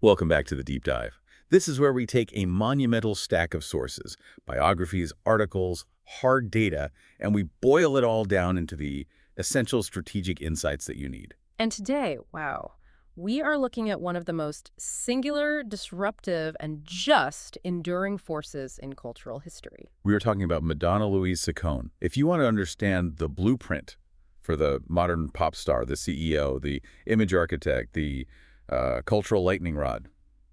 Welcome back to the Deep Dive. This is where we take a monumental stack of sources, biographies, articles, hard data, and we boil it all down into the essential strategic insights that you need. And today, wow, we are looking at one of the most singular, disruptive, and just enduring forces in cultural history. We are talking about Madonna Louise Ciccone. If you want to understand the blueprint for the modern pop star, the CEO, the image architect, the cultural lightning rod,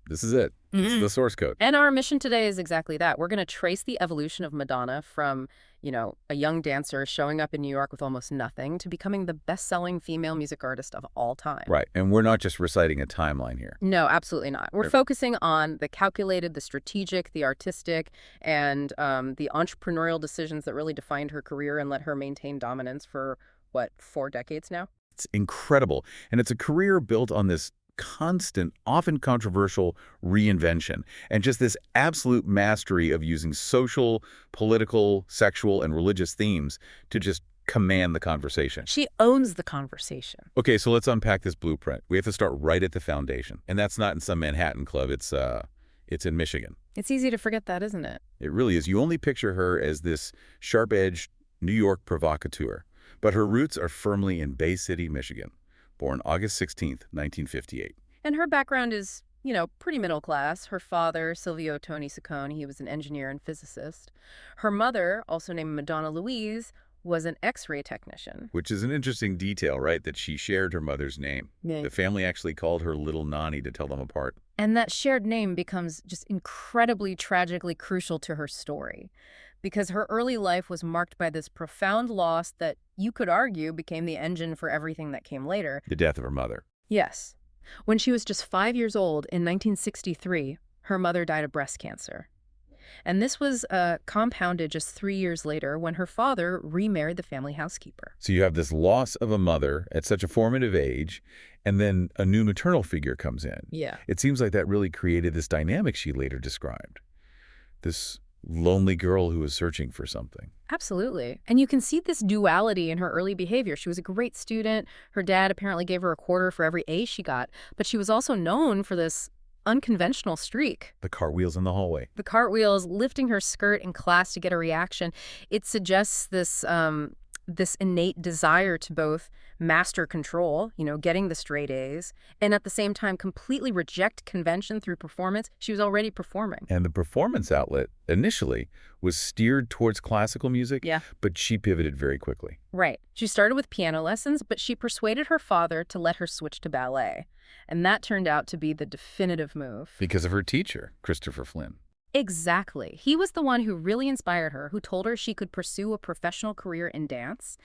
this is it. This is the source code. And our mission today is exactly that. We're going to trace the evolution of Madonna from, a young dancer showing up in New York with almost nothing to becoming the best-selling female music artist of all time. Right. And we're not just reciting a timeline here. No, absolutely not. We're focusing on the calculated, the strategic, the artistic, and the entrepreneurial decisions that really defined her career and let her maintain dominance for, 4 decades now? It's incredible. And it's a career built on this constant, often controversial reinvention, and just this absolute mastery of using social, political, sexual, and religious themes to just command the conversation. She owns the conversation. Okay, so let's unpack this blueprint. We have to start right at the foundation. And that's not in some Manhattan club. It's in Michigan. It's easy to forget that, isn't it? It really is. You only picture her as this sharp-edged New York provocateur, but her roots are firmly in Bay City, Michigan. Born August 16th, 1958. And her background is, pretty middle class. Her father, Silvio Tony Ciccone, he was an engineer and physicist. Her mother, also named Madonna Louise, was an X-ray technician. Which is an interesting detail, right, that she shared her mother's name. Yeah. The family actually called her Little Nani to tell them apart. And that shared name becomes just incredibly, tragically crucial to her story, because her early life was marked by this profound loss that you could argue became the engine for everything that came later. The death of her mother. Yes. When she was just 5 years old in 1963, her mother died of breast cancer. And this was compounded just 3 years later when her father remarried the family housekeeper. So you have this loss of a mother at such a formative age, and then a new maternal figure comes in. Yeah. It seems like that really created this dynamic she later described. This lonely girl who was searching for something. Absolutely. And you can see this duality in her early behavior. She was a great student. Her dad apparently gave her a quarter for every A she got. But she was also known for this unconventional streak. The cartwheels in the hallway. The cartwheels, lifting her skirt in class to get a reaction. It suggests this innate desire to both master control, getting the straight A's, and at the same time completely reject convention through performance. She was already performing. And the performance outlet initially was steered towards classical music, but she pivoted very quickly. Right. She started with piano lessons, but she persuaded her father to let her switch to ballet. And that turned out to be the definitive move. Because of her teacher, Christopher Flynn. Exactly. He was the one who really inspired her, who told her she could pursue a professional career in dance,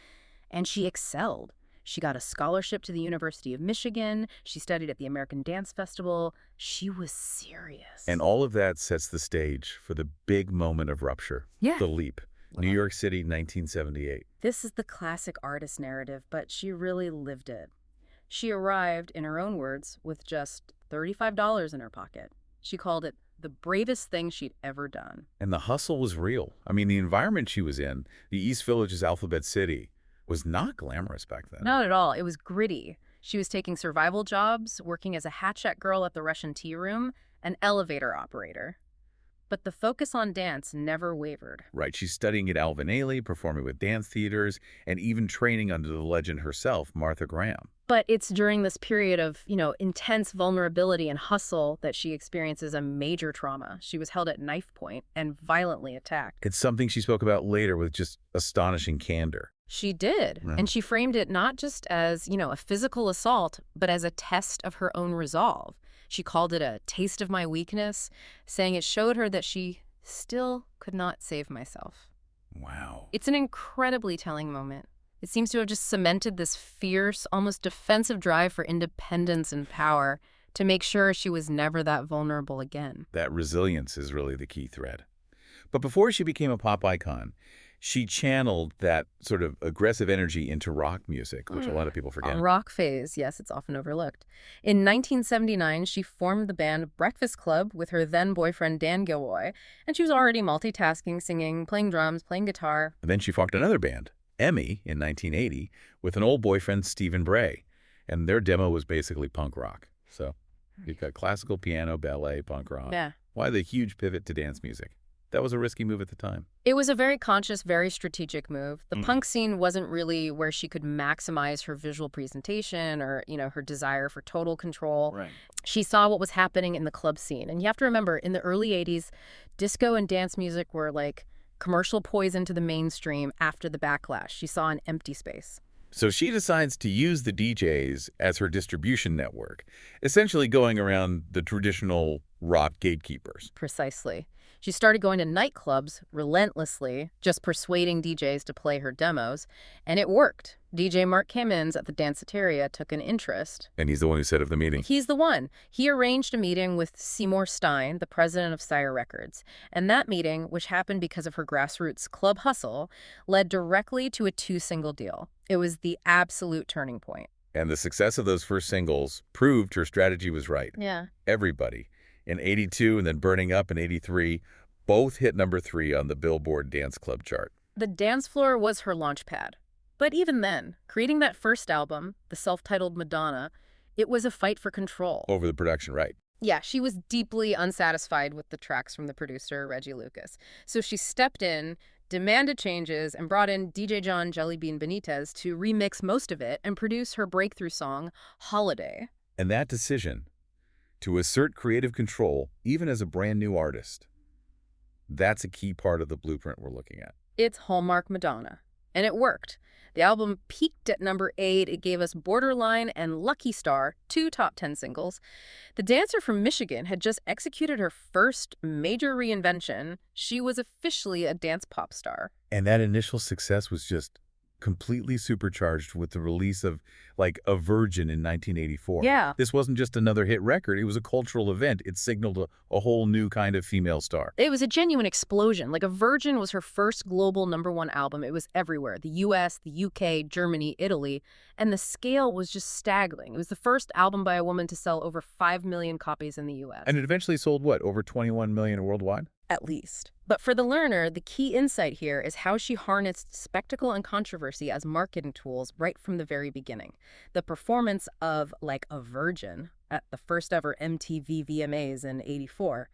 and she excelled. She got a scholarship to the University of Michigan. She studied at the American Dance Festival. She was serious. And all of that sets the stage for the big moment of rupture, the leap. New York City, 1978. This is the classic artist narrative, but she really lived it. She arrived, in her own words, with just $35 in her pocket. She called it the bravest thing she'd ever done. And the hustle was real. I mean, the environment she was in, the East Village's Alphabet City, was not glamorous back then. Not at all. It was gritty. She was taking survival jobs, working as a hat check girl at the Russian tea room, an elevator operator. But the focus on dance never wavered. Right. She's studying at Alvin Ailey, performing with dance theaters, and even training under the legend herself, Martha Graham. But it's during this period of, intense vulnerability and hustle that she experiences a major trauma. She was held at knife point and violently attacked. It's something she spoke about later with just astonishing candor. She did. Right. And she framed it not just as, a physical assault, but as a test of her own resolve. She called it a taste of my weakness, saying it showed her that she still could not save myself. Wow. It's an incredibly telling moment. It seems to have just cemented this fierce, almost defensive drive for independence and power to make sure she was never that vulnerable again. That resilience is really the key thread. But before she became a pop icon, she channeled that sort of aggressive energy into rock music, which a lot of people forget. A rock phase, yes, it's often overlooked. In 1979, she formed the band Breakfast Club with her then-boyfriend Dan Gilroy, and she was already multitasking, singing, playing drums, playing guitar. And then she formed another band, Emmy, in 1980, with an old boyfriend, Stephen Bray, and their demo was basically punk rock. So You've got classical, piano, ballet, punk rock. Yeah. Why the huge pivot to dance music? That was a risky move at the time. It was a very conscious, very strategic move. The Mm. punk scene wasn't really where she could maximize her visual presentation or, her desire for total control. Right. She saw what was happening in the club scene. And you have to remember, in the early 80s, disco and dance music were like commercial poison to the mainstream after the backlash. She saw an empty space. So she decides to use the DJs as her distribution network, essentially going around the traditional rock gatekeepers. Precisely. She started going to nightclubs relentlessly, just persuading DJs to play her demos, and it worked. DJ Mark Kimmins at the Danceteria took an interest. And he's the one who set up the meeting. He's the one. He arranged a meeting with Seymour Stein, the president of Sire Records. And that meeting, which happened because of her grassroots club hustle, led directly to a 2-single deal. It was the absolute turning point. And the success of those first singles proved her strategy was right. Yeah. Everybody, in 82 and then Burning Up in 83, both hit #3 on the Billboard Dance Club chart. The dance floor was her launch pad. But even then, creating that first album, the self-titled Madonna, it was a fight for control. Over the production, right. Yeah, she was deeply unsatisfied with the tracks from the producer, Reggie Lucas. So she stepped in, demanded changes, and brought in DJ John Jellybean Benitez to remix most of it and produce her breakthrough song, Holiday. And that decision, to assert creative control, even as a brand new artist, that's a key part of the blueprint we're looking at. It's Hallmark Madonna. And it worked. The album peaked at #8. It gave us Borderline and Lucky Star, 2 top 10 singles. The dancer from Michigan had just executed her first major reinvention. She was officially a dance pop star. And that initial success was just completely supercharged with the release of, like, A Virgin in 1984. Yeah. This wasn't just another hit record. It was a cultural event. It signaled a whole new kind of female star. It was a genuine explosion. Like, A Virgin was her first global #1 album. It was everywhere. The US, the UK, Germany, Italy. And the scale was just staggering. It was the first album by a woman to sell over 5 million copies in the US. And it eventually sold, what, over 21 million worldwide? At least. But for the learner, the key insight here is how she harnessed spectacle and controversy as marketing tools right from the very beginning. The performance of, like, A Virgin at the first ever MTV VMAs in '84,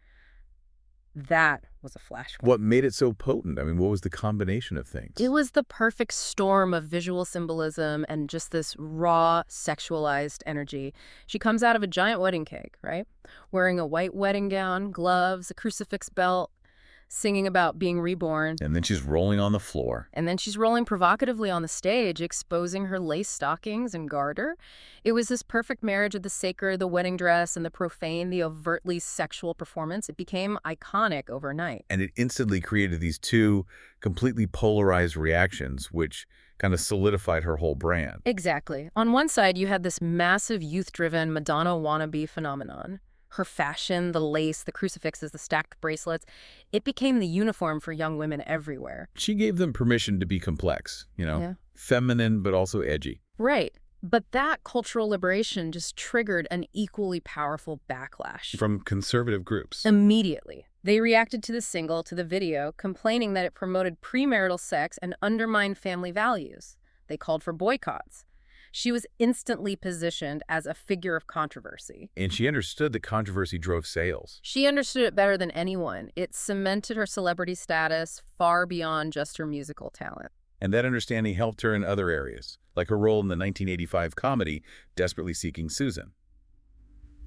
that was a flashpoint. What made it so potent? I mean, what was the combination of things? It was the perfect storm of visual symbolism and just this raw, sexualized energy. She comes out of a giant wedding cake, right? Wearing a white wedding gown, gloves, a crucifix belt, singing about being reborn. And then she's rolling on the floor. And then she's rolling provocatively on the stage, exposing her lace stockings and garter. It was this perfect marriage of the sacred, the wedding dress, and the profane, the overtly sexual performance. It became iconic overnight. And it instantly created these two completely polarized reactions, which kind of solidified her whole brand. Exactly. On one side, you had this massive youth-driven Madonna wannabe phenomenon. Her fashion, the lace, the crucifixes, the stacked bracelets, it became the uniform for young women everywhere. She gave them permission to be complex, Yeah. feminine but also edgy. Right. But that cultural liberation just triggered an equally powerful backlash. From conservative groups. Immediately. They reacted to the single, to the video, complaining that it promoted premarital sex and undermined family values. They called for boycotts. She was instantly positioned as a figure of controversy. And she understood that controversy drove sales. She understood it better than anyone. It cemented her celebrity status far beyond just her musical talent. And that understanding helped her in other areas, like her role in the 1985 comedy Desperately Seeking Susan.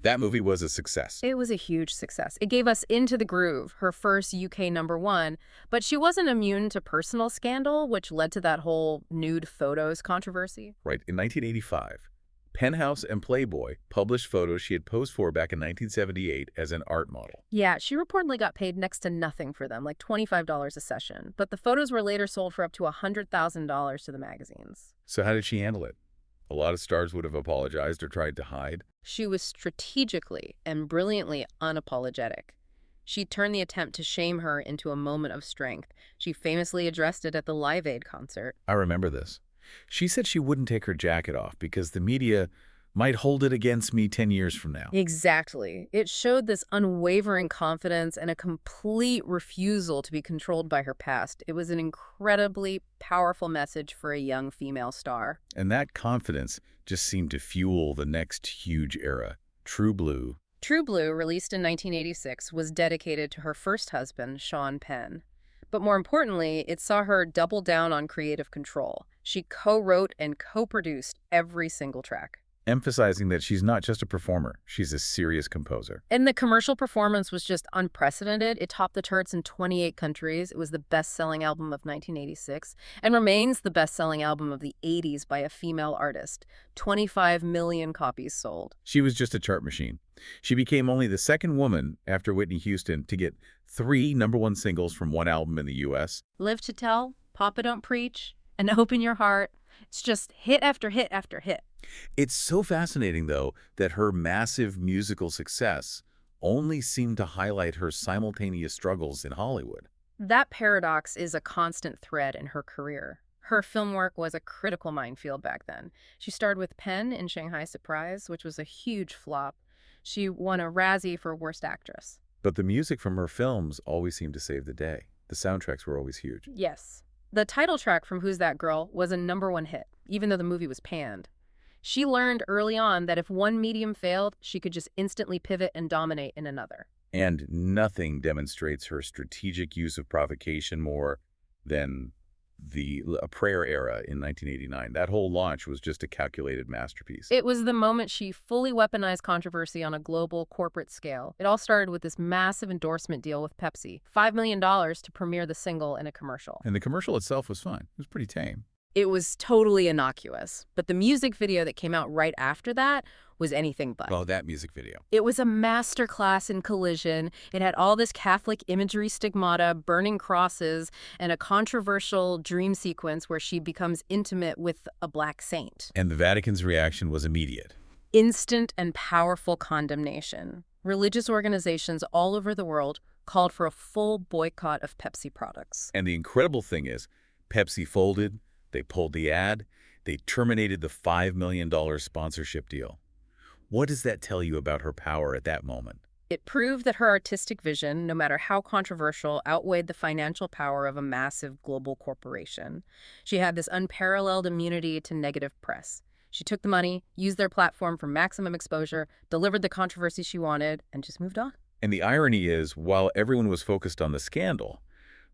That movie was a success. It was a huge success. It gave us Into the Groove, her first UK #1, but she wasn't immune to personal scandal, which led to that whole nude photos controversy. Right, in 1985, Penthouse and Playboy published photos she had posed for back in 1978 as an art model. Yeah, she reportedly got paid next to nothing for them, like $25 a session, but the photos were later sold for up to $100,000 to the magazines. So how did she handle it? A lot of stars would have apologized or tried to hide. She was strategically and brilliantly unapologetic. She turned the attempt to shame her into a moment of strength. She famously addressed it at the Live Aid concert. I remember this. She said she wouldn't take her jacket off because the media might hold it against me 10 years from now. Exactly. It showed this unwavering confidence and a complete refusal to be controlled by her past. It was an incredibly powerful message for a young female star. And that confidence just seemed to fuel the next huge era, True Blue True Blue, released in 1986, was dedicated to her first husband, Sean Penn. But more importantly, it saw her double down on creative control. She co-wrote and co-produced every single track. Emphasizing that she's not just a performer, she's a serious composer. And the commercial performance was just unprecedented. It topped the charts in 28 countries. It was the best-selling album of 1986 and remains the best-selling album of the 80s by a female artist. 25 million copies sold. She was just a chart machine. She became only the second woman after Whitney Houston to get 3 #1 singles from one album in the U.S. Live to Tell, Papa Don't Preach, and Open Your Heart. It's just hit after hit after hit. It's so fascinating, though, that her massive musical success only seemed to highlight her simultaneous struggles in Hollywood. That paradox is a constant thread in her career. Her film work was a critical minefield back then. She starred with Penn in Shanghai Surprise, which was a huge flop. She won a Razzie for Worst Actress. But the music from her films always seemed to save the day. The soundtracks were always huge. Yes. The title track from Who's That Girl was a #1 hit, even though the movie was panned. She learned early on that if one medium failed, she could just instantly pivot and dominate in another. And nothing demonstrates her strategic use of provocation more than a prayer era in 1989. That whole launch was just a calculated masterpiece. It was the moment she fully weaponized controversy on a global corporate scale. It all started with this massive endorsement deal with Pepsi, $5 million to premiere the single in a commercial. And the commercial itself was fine. It was pretty tame. It was totally innocuous, but the music video that came out right after that was anything but. Oh, that music video. It was a masterclass in collision. It had all this Catholic imagery, stigmata, burning crosses, and a controversial dream sequence where she becomes intimate with a black saint. And the Vatican's reaction was immediate. Instant and powerful condemnation. Religious organizations all over the world called for a full boycott of Pepsi products. And the incredible thing is, Pepsi folded, they pulled the ad, they terminated the $5 million sponsorship deal. What does that tell you about her power at that moment? It proved that her artistic vision, no matter how controversial, outweighed the financial power of a massive global corporation. She had this unparalleled immunity to negative press. She took the money, used their platform for maximum exposure, delivered the controversy she wanted, and just moved on. And the irony is, while everyone was focused on the scandal,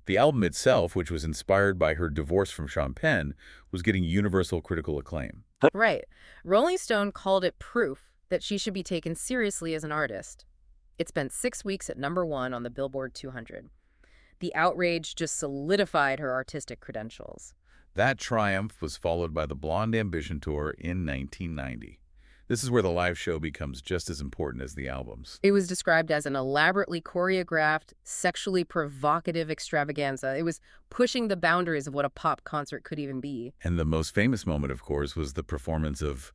the album itself, which was inspired by her divorce from Sean Penn, was getting universal critical acclaim. Right. Rolling Stone called it proof that she should be taken seriously as an artist. It spent 6 weeks at #1 on the Billboard 200. The outrage just solidified her artistic credentials. That triumph was followed by the Blonde Ambition Tour in 1990. This is where the live show becomes just as important as the albums. It was described as an elaborately choreographed, sexually provocative extravaganza. It was pushing the boundaries of what a pop concert could even be. And the most famous moment, of course, was the performance of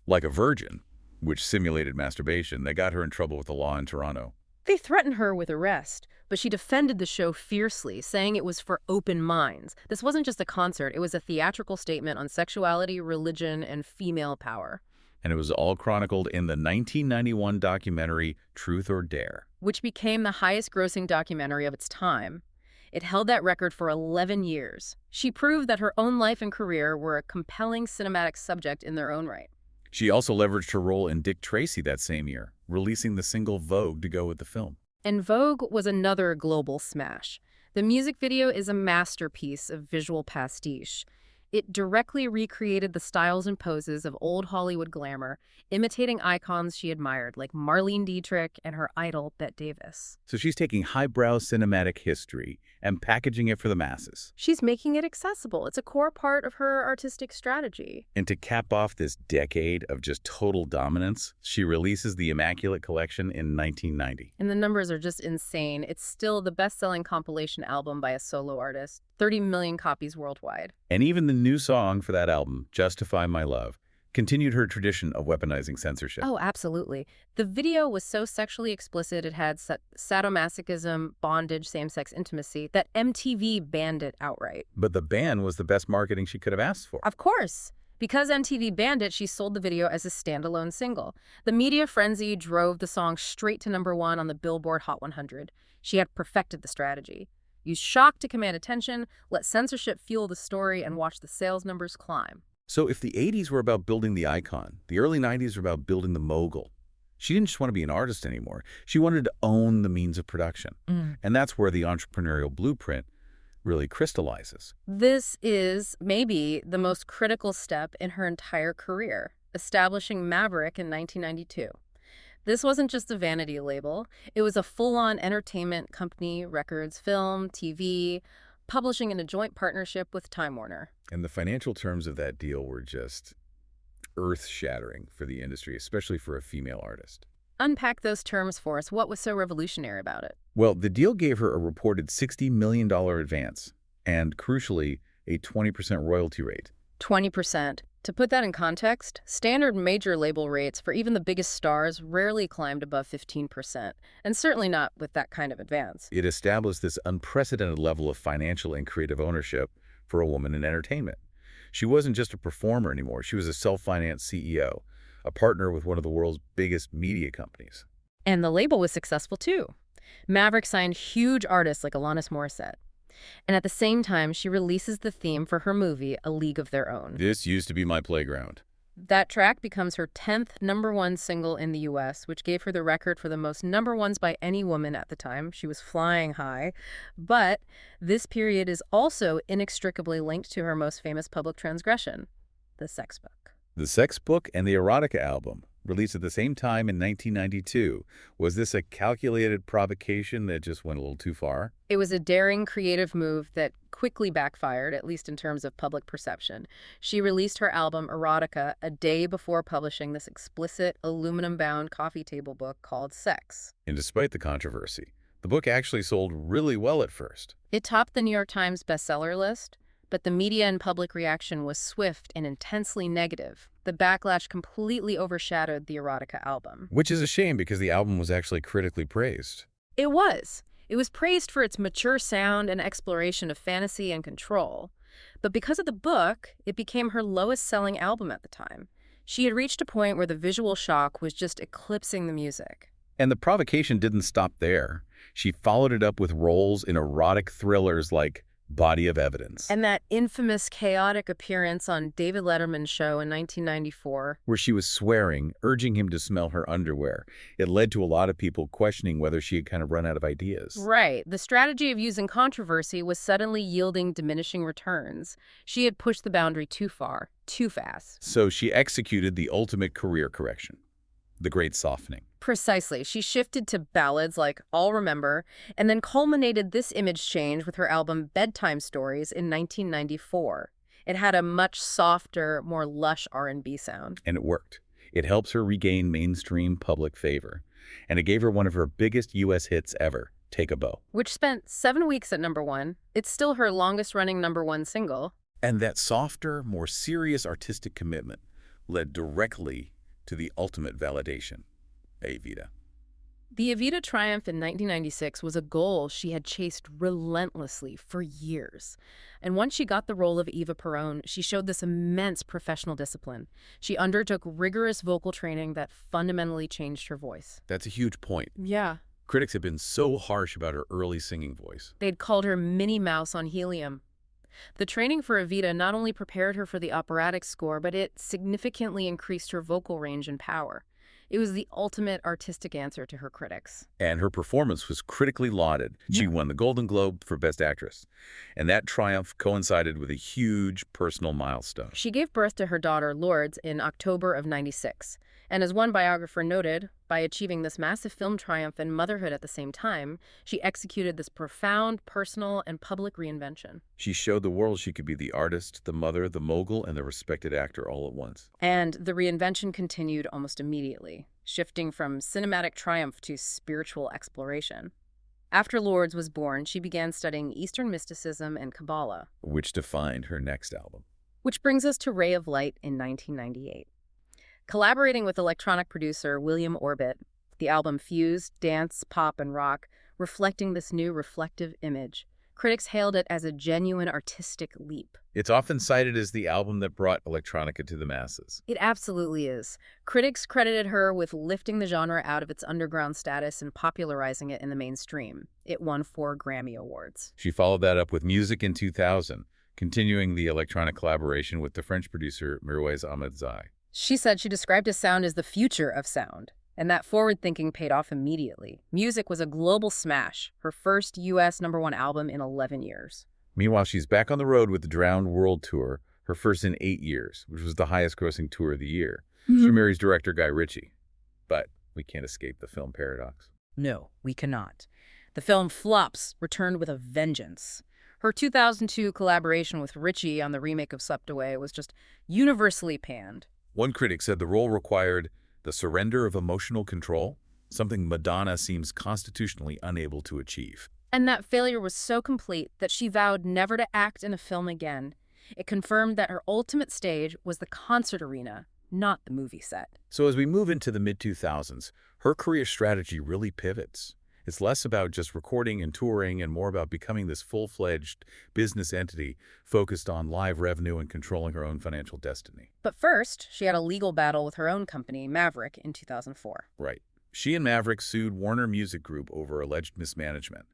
Like a Virgin, which simulated masturbation. That got her in trouble with the law in Toronto. They threatened her with arrest, but she defended the show fiercely, saying it was for open minds. This wasn't just a concert, it was a theatrical statement on sexuality, religion, and female power. And it was all chronicled in the 1991 documentary Truth or Dare, which became the highest-grossing documentary of its time. It held that record for 11 years. She proved that her own life and career were a compelling cinematic subject in their own right. She also leveraged her role in Dick Tracy that same year, releasing the single Vogue to go with the film. And Vogue was another global smash. The music video is a masterpiece of visual pastiche. It directly recreated the styles and poses of old Hollywood glamour, imitating icons she admired like Marlene Dietrich and her idol Bette Davis. So she's taking highbrow cinematic history and packaging it for the masses. She's making it accessible. It's a core part of her artistic strategy. And to cap off this decade of just total dominance, she releases the Immaculate Collection in 1990. And the numbers are just insane. It's still the best-selling compilation album by a solo artist. 30 million copies worldwide. And even the new song for that album, Justify My Love, continued her tradition of weaponizing censorship. Oh, absolutely. The video was so sexually explicit, it had sadomasochism, bondage, same-sex intimacy, that MTV banned it outright. But the ban was the best marketing she could have asked for. Of course. Because MTV banned it, she sold the video as a standalone single. The media frenzy drove the song straight to #1 on the Billboard Hot 100. She had perfected the strategy. Use shock to command attention, let censorship fuel the story, and watch the sales numbers climb. So if the 80s were about building the icon, the early 90s were about building the mogul. She didn't just want to be an artist anymore. She wanted to own the means of production. And that's where the entrepreneurial blueprint really crystallizes. This is maybe the most critical step in her entire career, establishing Maverick in 1992. This wasn't just a vanity label. It was a full-on entertainment company, records, film, TV, publishing in a joint partnership with Time Warner. And the financial terms of that deal were just earth-shattering for the industry, especially for a female artist. Unpack those terms for us. What was so revolutionary about it? Well, the deal gave her a reported $60 million advance and, crucially, a 20% royalty rate. 20%. To put that in context, standard major label rates for even the biggest stars rarely climbed above 15%, and certainly not with that kind of advance. It established this unprecedented level of financial and creative ownership for a woman in entertainment. She wasn't just a performer anymore. She was a self-financed CEO, a partner with one of the world's biggest media companies. And the label was successful too. Maverick signed huge artists like Alanis Morissette. And at the same time, she releases the theme for her movie, A League of Their Own. This used to be my playground. That track becomes her 10th #1 single in the U.S., which gave her the record for the most #1s by any woman at the time. She was flying high. But this period is also inextricably linked to her most famous public transgression, the sex book. The Sex Book and the Erotica album, released at the same time in 1992. Was this a calculated provocation that just went a little too far? It was a daring, creative move that quickly backfired, at least in terms of public perception. She released her album Erotica a day before publishing this explicit, aluminum-bound coffee table book called Sex. And despite the controversy, the book actually sold really well at first. It topped the New York Times bestseller list, but the media and public reaction was swift and intensely negative. The backlash completely overshadowed the Erotica album. Which is a shame because the album was actually critically praised. It was. It was praised for its mature sound and exploration of fantasy and control. But because of the book, it became her lowest-selling album at the time. She had reached a point where the visual shock was just eclipsing the music. And the provocation didn't stop there. She followed it up with roles in erotic thrillers like Body of Evidence. And that infamous chaotic appearance on David Letterman's show in 1994. Where she was swearing, urging him to smell her underwear. It led to a lot of people questioning whether she had kind of run out of ideas. Right. The strategy of using controversy was suddenly yielding diminishing returns. She had pushed the boundary too far, too fast. So she executed the ultimate career correction, the Great Softening. Precisely. She shifted to ballads like I'll Remember, and then culminated this image change with her album Bedtime Stories in 1994. It had a much softer, more lush R&B sound. And it worked. It helps her regain mainstream public favor. And it gave her one of her biggest U.S. hits ever, Take a Bow. Which spent 7 weeks at #1. It's still her longest-running #1 single. And that softer, more serious artistic commitment led directly to the ultimate validation, Evita. The Evita triumph in 1996 was a goal she had chased relentlessly for years. And once she got the role of Eva Perón, she showed this immense professional discipline. She undertook rigorous vocal training that fundamentally changed her voice. That's a huge point. Yeah. Critics have been so harsh about her early singing voice. They'd called her Minnie Mouse on helium. The training for Evita not only prepared her for the operatic score, but it significantly increased her vocal range and power. It was the ultimate artistic answer to her critics. And her performance was critically lauded. She won the Golden Globe for Best Actress. And that triumph coincided with a huge personal milestone. She gave birth to her daughter, Lourdes, in October of '96. And as one biographer noted, by achieving this massive film triumph and motherhood at the same time, she executed this profound personal and public reinvention. She showed the world she could be the artist, the mother, the mogul, and the respected actor all at once. And the reinvention continued almost immediately, shifting from cinematic triumph to spiritual exploration. After Lourdes was born, she began studying Eastern mysticism and Kabbalah, Which defined her next album. which brings us to Ray of Light in 1998. Collaborating with electronic producer William Orbit, the album fused dance, pop, and rock, reflecting this new reflective image. Critics hailed it as a genuine artistic leap. It's often cited as the album that brought electronica to the masses. It absolutely is. Critics credited her with lifting the genre out of its underground status and popularizing it in the mainstream. It won 4 Grammy Awards. She followed that up with Music in 2000, continuing the electronic collaboration with the French producer Mirwais Ahmadzai. She said she described his sound as the future of sound. And that forward thinking paid off immediately. Music was a global smash, her first U.S. #1 album in 11 years. Meanwhile, she's back on the road with the Drowned World Tour, her first in 8 years, which was the highest-grossing tour of the year. She marries director Guy Ritchie. But we can't escape the film paradox. No, we cannot. The film flops, returned with a vengeance. Her 2002 collaboration with Ritchie on the remake of Swept Away was just universally panned. One critic said the role required the surrender of emotional control, something Madonna seems constitutionally unable to achieve. And that failure was so complete that she vowed never to act in a film again. It confirmed that her ultimate stage was the concert arena, not the movie set. So as we move into the mid-2000s, her career strategy really pivots. It's less about just recording and touring and more about becoming this full-fledged business entity focused on live revenue and controlling her own financial destiny. But first, she had a legal battle with her own company, Maverick, in 2004. Right. She and Maverick sued Warner Music Group over alleged mismanagement.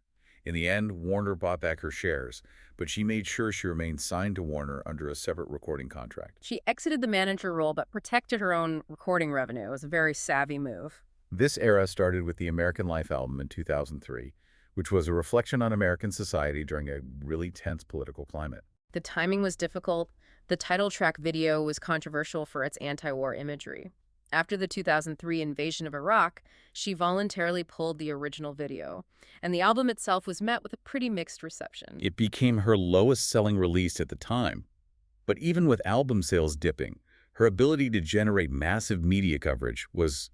In the end, Warner bought back her shares, but she made sure she remained signed to Warner under a separate recording contract. She exited the manager role but protected her own recording revenue. It was a very savvy move. This era started with the American Life album in 2003, which was a reflection on American society during a really tense political climate. The timing was difficult. The title track video was controversial for its anti-war imagery. After the 2003 invasion of Iraq, she voluntarily pulled the original video, and the album itself was met with a pretty mixed reception. It became her lowest-selling release at the time. But even with album sales dipping, her ability to generate massive media coverage was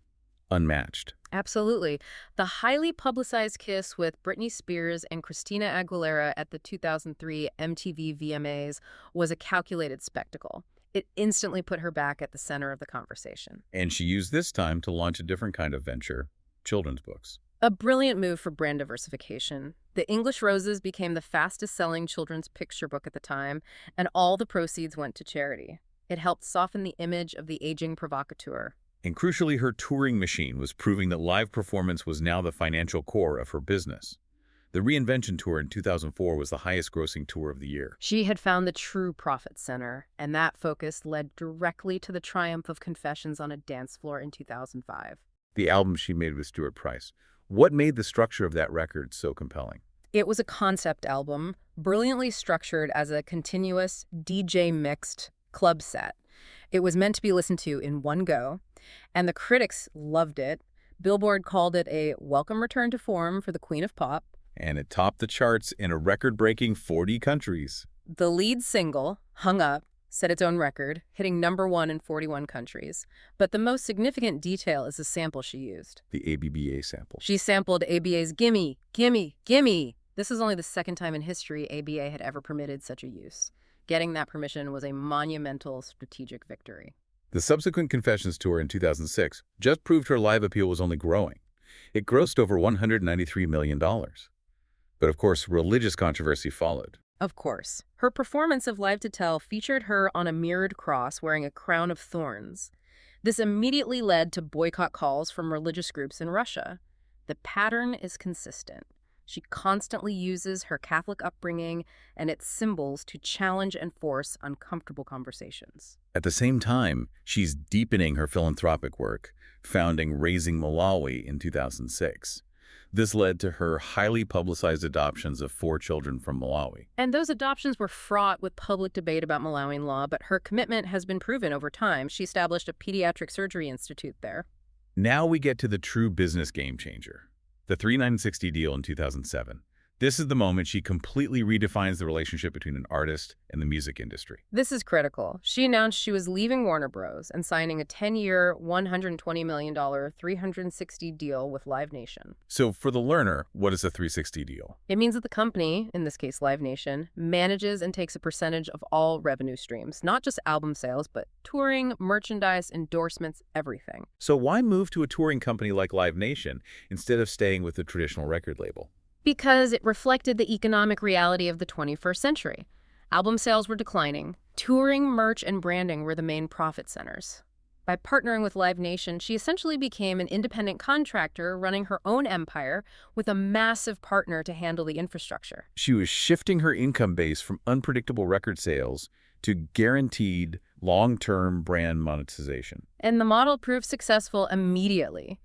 unmatched. Absolutely. The highly publicized kiss with Britney Spears and Christina Aguilera at the 2003 MTV VMAs was a calculated spectacle. It instantly put her back at the center of the conversation. And she used this time to launch a different kind of venture, children's books. A brilliant move for brand diversification. The English Roses became the fastest-selling children's picture book at the time, and all the proceeds went to charity. It helped soften the image of the aging provocateur. And crucially, her touring machine was proving that live performance was now the financial core of her business. The Reinvention tour in 2004 was the highest-grossing tour of the year. She had found the true profit center, and that focus led directly to the triumph of Confessions on a Dance Floor in 2005. The album she made with Stuart Price. What made the structure of that record so compelling? It was a concept album, brilliantly structured as a continuous, DJ-mixed club set. It was meant to be listened to in one go, and the critics loved it. Billboard called it a welcome return to form for the Queen of Pop. And it topped the charts in a record-breaking 40 countries. The lead single, Hung Up, set its own record, hitting #1 in 41 countries. But the most significant detail is the sample she used. The ABBA sample. She sampled ABA's Gimme, Gimme, Gimme. This is only the second time in history ABA had ever permitted such a use. Getting that permission was a monumental strategic victory. The subsequent Confessions tour in 2006 just proved her live appeal was only growing. It grossed over $193 million. But of course, religious controversy followed. Of course. Her performance of Live to Tell featured her on a mirrored cross wearing a crown of thorns. This immediately led to boycott calls from religious groups in Russia. The pattern is consistent. She constantly uses her Catholic upbringing and its symbols to challenge and force uncomfortable conversations. At the same time, she's deepening her philanthropic work, founding Raising Malawi in 2006. This led to her highly publicized adoptions of 4 children from Malawi. And those adoptions were fraught with public debate about Malawian law, but her commitment has been proven over time. She established a pediatric surgery institute there. Now we get to the true business game changer, the 3960 deal in 2007. This is the moment she completely redefines the relationship between an artist and the music industry. This is critical. She announced she was leaving Warner Bros. And signing a 10-year, $120 million, 360 deal with Live Nation. So for the learner, what is a 360 deal? It means that the company, in this case Live Nation, manages and takes a percentage of all revenue streams, not just album sales, but touring, merchandise, endorsements, everything. So why move to a touring company like Live Nation instead of staying with the traditional record label? Because it reflected the economic reality of the 21st century. Album sales were declining. Touring, merch, and branding were the main profit centers. By partnering with Live Nation, she essentially became an independent contractor running her own empire with a massive partner to handle the infrastructure. She was shifting her income base from unpredictable record sales to guaranteed long-term brand monetization. And the model proved successful immediately.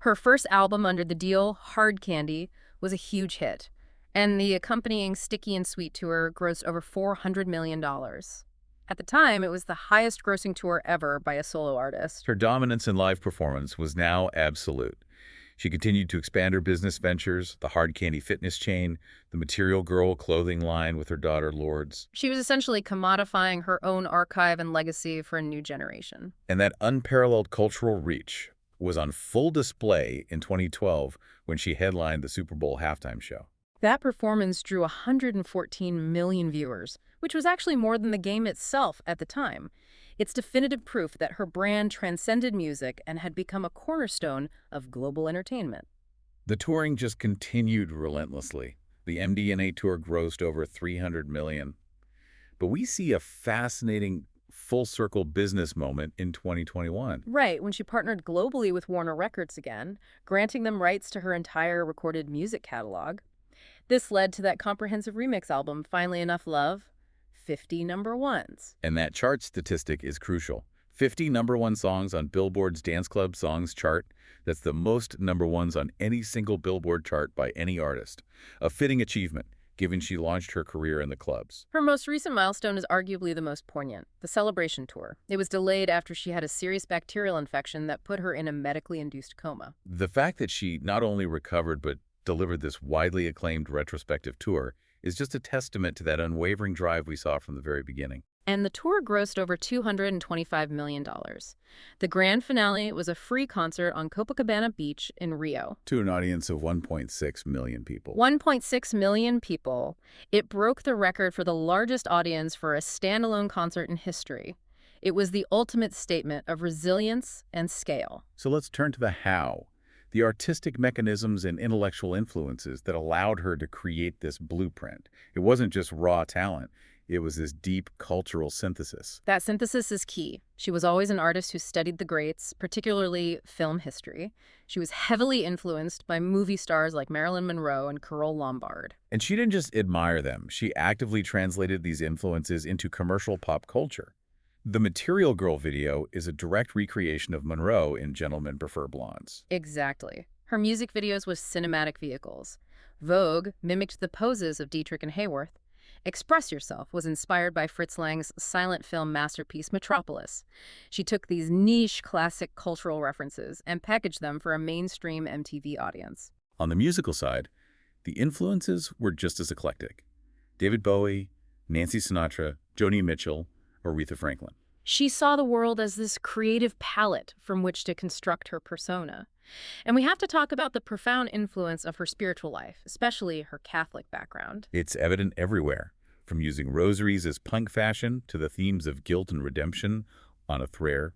Her first album under the deal, Hard Candy, was a huge hit, and the accompanying Sticky and Sweet tour grossed over $400 million. At the time, it was the highest-grossing tour ever by a solo artist. Her dominance in live performance was now absolute. She continued to expand her business ventures, the Hard Candy fitness chain, the Material Girl clothing line with her daughter Lourdes. She was essentially commodifying her own archive and legacy for a new generation. And that unparalleled cultural reach was on full display in 2012 when she headlined the Super Bowl halftime show. That performance drew 114 million viewers, which was actually more than the game itself at the time. It's definitive proof that her brand transcended music and had become a cornerstone of global entertainment. The touring just continued relentlessly. The MDNA tour grossed over $300 million. But we see a fascinating full-circle business moment in 2021. Right, when she partnered globally with Warner Records again, granting them rights to her entire recorded music catalog. This led to that comprehensive remix album, Finally Enough Love, 50 number ones. And that chart statistic is crucial. 50 number one songs on Billboard's Dance Club Songs chart. That's the most number ones on any single Billboard chart by any artist. A fitting achievement, given she launched her career in the clubs. Her most recent milestone is arguably the most poignant, the Celebration Tour. It was delayed after she had a serious bacterial infection that put her in a medically induced coma. The fact that she not only recovered but delivered this widely acclaimed retrospective tour is just a testament to that unwavering drive we saw from the very beginning. And the tour grossed over $225 million. The grand finale was a free concert on Copacabana Beach in Rio. To an audience of 1.6 million people. 1.6 million people. It broke the record for the largest audience for a standalone concert in history. It was the ultimate statement of resilience and scale. So let's turn to the how. The artistic mechanisms and intellectual influences that allowed her to create this blueprint. It wasn't just raw talent. It was this deep cultural synthesis. That synthesis is key. She was always an artist who studied the greats, particularly film history. She was heavily influenced by movie stars like Marilyn Monroe and Carole Lombard. And she didn't just admire them. She actively translated these influences into commercial pop culture. The Material Girl video is a direct recreation of Monroe in Gentlemen Prefer Blondes. Exactly. Her music videos were cinematic vehicles. Vogue mimicked the poses of Dietrich and Hayworth. Express Yourself was inspired by Fritz Lang's silent film masterpiece Metropolis. She took these niche classic cultural references and packaged them for a mainstream MTV audience. On the musical side, the influences were just as eclectic. David Bowie, Nancy Sinatra, Joni Mitchell, Aretha Franklin. She saw the world as this creative palette from which to construct her persona. And we have to talk about the profound influence of her spiritual life, especially her Catholic background. It's evident everywhere, from using rosaries as punk fashion to the themes of guilt and redemption on a thread.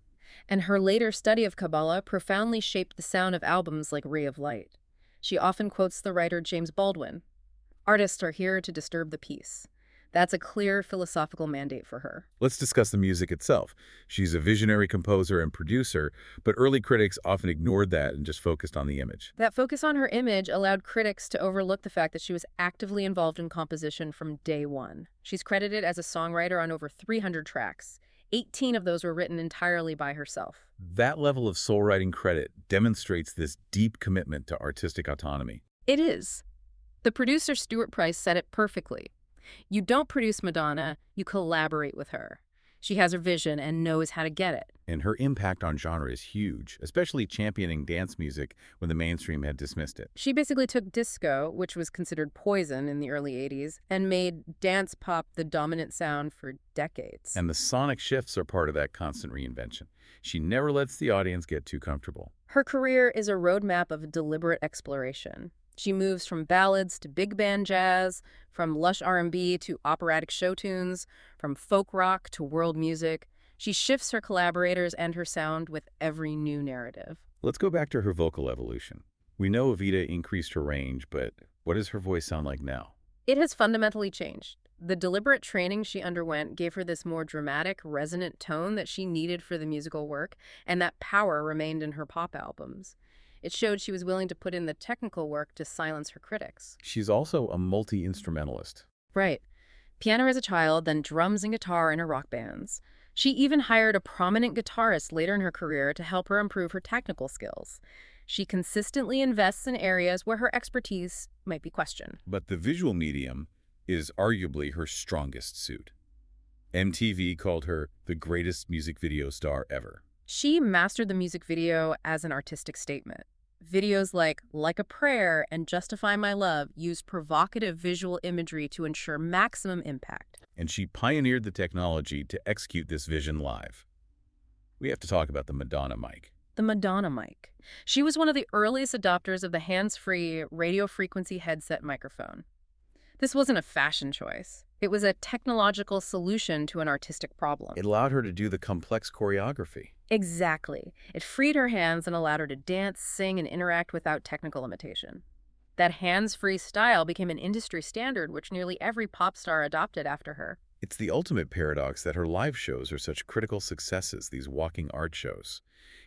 And her later study of Kabbalah profoundly shaped the sound of albums like Ray of Light. She often quotes the writer James Baldwin. Artists are here to disturb the peace. That's a clear philosophical mandate for her. Let's discuss the music itself. She's a visionary composer and producer, but early critics often ignored that and just focused on the image. That focus on her image allowed critics to overlook the fact that she was actively involved in composition from day one. She's credited as a songwriter on over 300 tracks. 18 of those were written entirely by herself. That level of soul-writing credit demonstrates this deep commitment to artistic autonomy. It is. The producer Stuart Price said it perfectly. You don't produce Madonna, you collaborate with her. She has her vision and knows how to get it. And her impact on genre is huge, especially championing dance music when the mainstream had dismissed it. She basically took disco, which was considered poison in the early 80s, and made dance pop the dominant sound for decades. And the sonic shifts are part of that constant reinvention. She never lets the audience get too comfortable. Her career is a roadmap of deliberate exploration. She moves from ballads to big band jazz, from lush R&B to operatic show tunes, from folk rock to world music. She shifts her collaborators and her sound with every new narrative. Let's go back to her vocal evolution. We know Evita increased her range, but what does her voice sound like now? It has fundamentally changed. The deliberate training she underwent gave her this more dramatic, resonant tone that she needed for the musical work, and that power remained in her pop albums. It showed she was willing to put in the technical work to silence her critics. She's also a multi-instrumentalist. Right. Piano as a child, then drums and guitar in her rock bands. She even hired a prominent guitarist later in her career to help her improve her technical skills. She consistently invests in areas where her expertise might be questioned. But the visual medium is arguably her strongest suit. MTV called her the greatest music video star ever. She mastered the music video as an artistic statement. Videos like a Prayer and Justify My Love use provocative visual imagery to ensure maximum impact. And she pioneered the technology to execute this vision live. We have to talk about the Madonna mic. The Madonna mic. She was one of the earliest adopters of the hands-free radio frequency headset microphone. This wasn't a fashion choice. It was a technological solution to an artistic problem. It allowed her to do the complex choreography. Exactly. It freed her hands and allowed her to dance, sing, and interact without technical limitation. That hands-free style became an industry standard which nearly every pop star adopted after her. It's the ultimate paradox that her live shows are such critical successes, these walking art shows.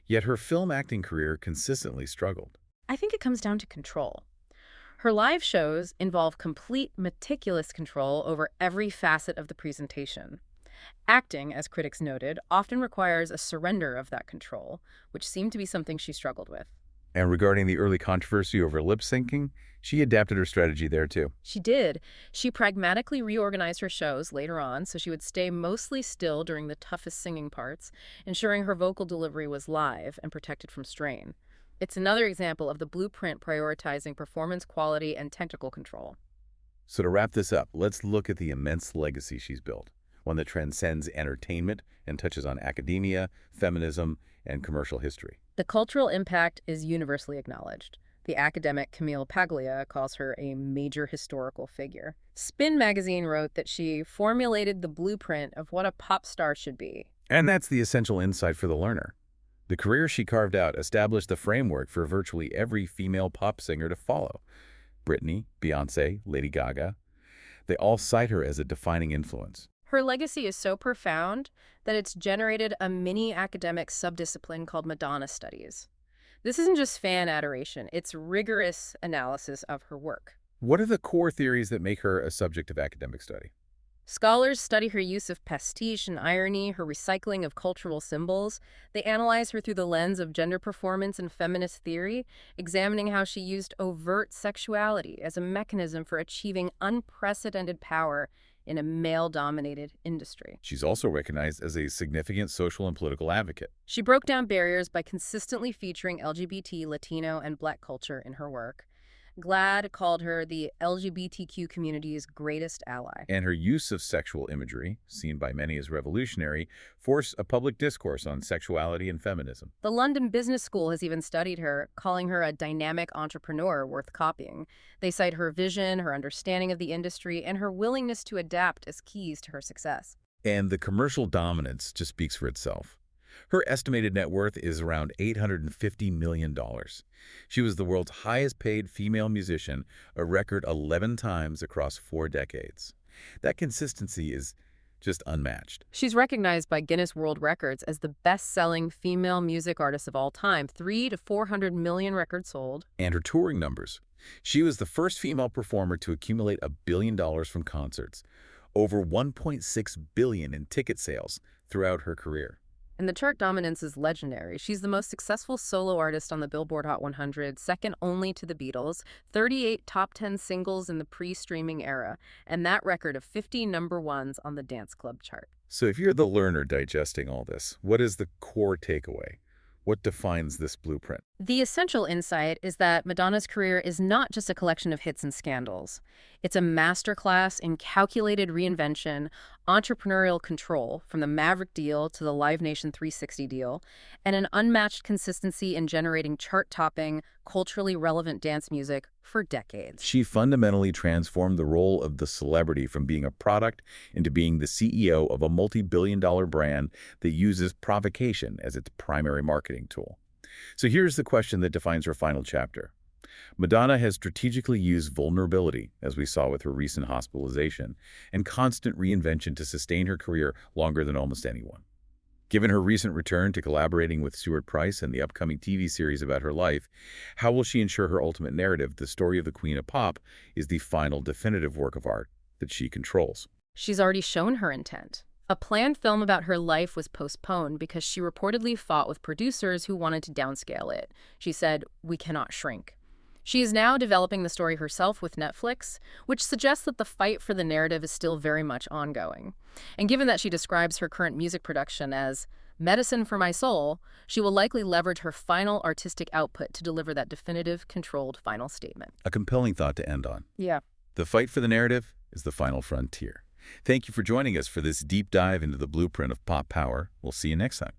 Yet her film acting career consistently struggled. I think it comes down to control. Her live shows involve complete, meticulous control over every facet of the presentation. Acting, as critics noted, often requires a surrender of that control, which seemed to be something she struggled with. And regarding the early controversy over lip syncing, she adapted her strategy there too. She did. She pragmatically reorganized her shows later on so she would stay mostly still during the toughest singing parts, ensuring her vocal delivery was live and protected from strain. It's another example of the blueprint prioritizing performance quality and technical control. So to wrap this up, let's look at the immense legacy she's built, one that transcends entertainment and touches on academia, feminism, and commercial history. The cultural impact is universally acknowledged. The academic Camille Paglia calls her a major historical figure. Spin magazine wrote that she formulated the blueprint of what a pop star should be. And that's the essential insight for the learner. The career she carved out established the framework for virtually every female pop singer to follow. Britney, Beyoncé, Lady Gaga, they all cite her as a defining influence. Her legacy is so profound that it's generated a mini academic subdiscipline called Madonna Studies. This isn't just fan adoration, it's rigorous analysis of her work. What are the core theories that make her a subject of academic study? Scholars study her use of pastiche and irony, her recycling of cultural symbols. They analyze her through the lens of gender performance and feminist theory, examining how she used overt sexuality as a mechanism for achieving unprecedented power in a male-dominated industry. She's also recognized as a significant social and political advocate. She broke down barriers by consistently featuring LGBT, Latino, and Black culture in her work. GLAAD called her the LGBTQ community's greatest ally. And her use of sexual imagery, seen by many as revolutionary, forced a public discourse on sexuality and feminism. The London Business School has even studied her, calling her a dynamic entrepreneur worth copying. They cite her vision, her understanding of the industry, and her willingness to adapt as keys to her success. And the commercial dominance just speaks for itself. Her estimated net worth is around $850 million. She was the world's highest-paid female musician, a record 11 times across 4 decades. That consistency is just unmatched. She's recognized by Guinness World Records as the best-selling female music artist of all time, 300 to 400 million records sold. And her touring numbers. She was the first female performer to accumulate $1 billion from concerts, over $1.6 billion in ticket sales throughout her career. And the chart dominance is legendary. She's the most successful solo artist on the Billboard Hot 100, second only to the Beatles, 38 top 10 singles in the pre-streaming era, and that record of 50 number ones on the dance club chart. So if you're the learner digesting all this, what is the core takeaway? What defines this blueprint? The essential insight is that Madonna's career is not just a collection of hits and scandals. It's a masterclass in calculated reinvention, entrepreneurial control, from the Maverick deal to the Live Nation 360 deal, and an unmatched consistency in generating chart-topping, culturally relevant dance music for decades. She fundamentally transformed the role of the celebrity from being a product into being the CEO of a multi-billion-dollar brand that uses provocation as its primary marketing tool. So here's the question that defines her final chapter. Madonna has strategically used vulnerability, as we saw with her recent hospitalization, and constant reinvention to sustain her career longer than almost anyone. Given her recent return to collaborating with Stuart Price and the upcoming TV series about her life, how will she ensure her ultimate narrative, the story of the Queen of Pop, is the final definitive work of art that she controls? She's already shown her intent. A planned film about her life was postponed because she reportedly fought with producers who wanted to downscale it. She said, "We cannot shrink." She is now developing the story herself with Netflix, which suggests that the fight for the narrative is still very much ongoing. And given that she describes her current music production as medicine for my soul, she will likely leverage her final artistic output to deliver that definitive, controlled final statement. A compelling thought to end on. Yeah. The fight for the narrative is the final frontier. Thank you for joining us for this deep dive into the blueprint of pop power. We'll see you next time.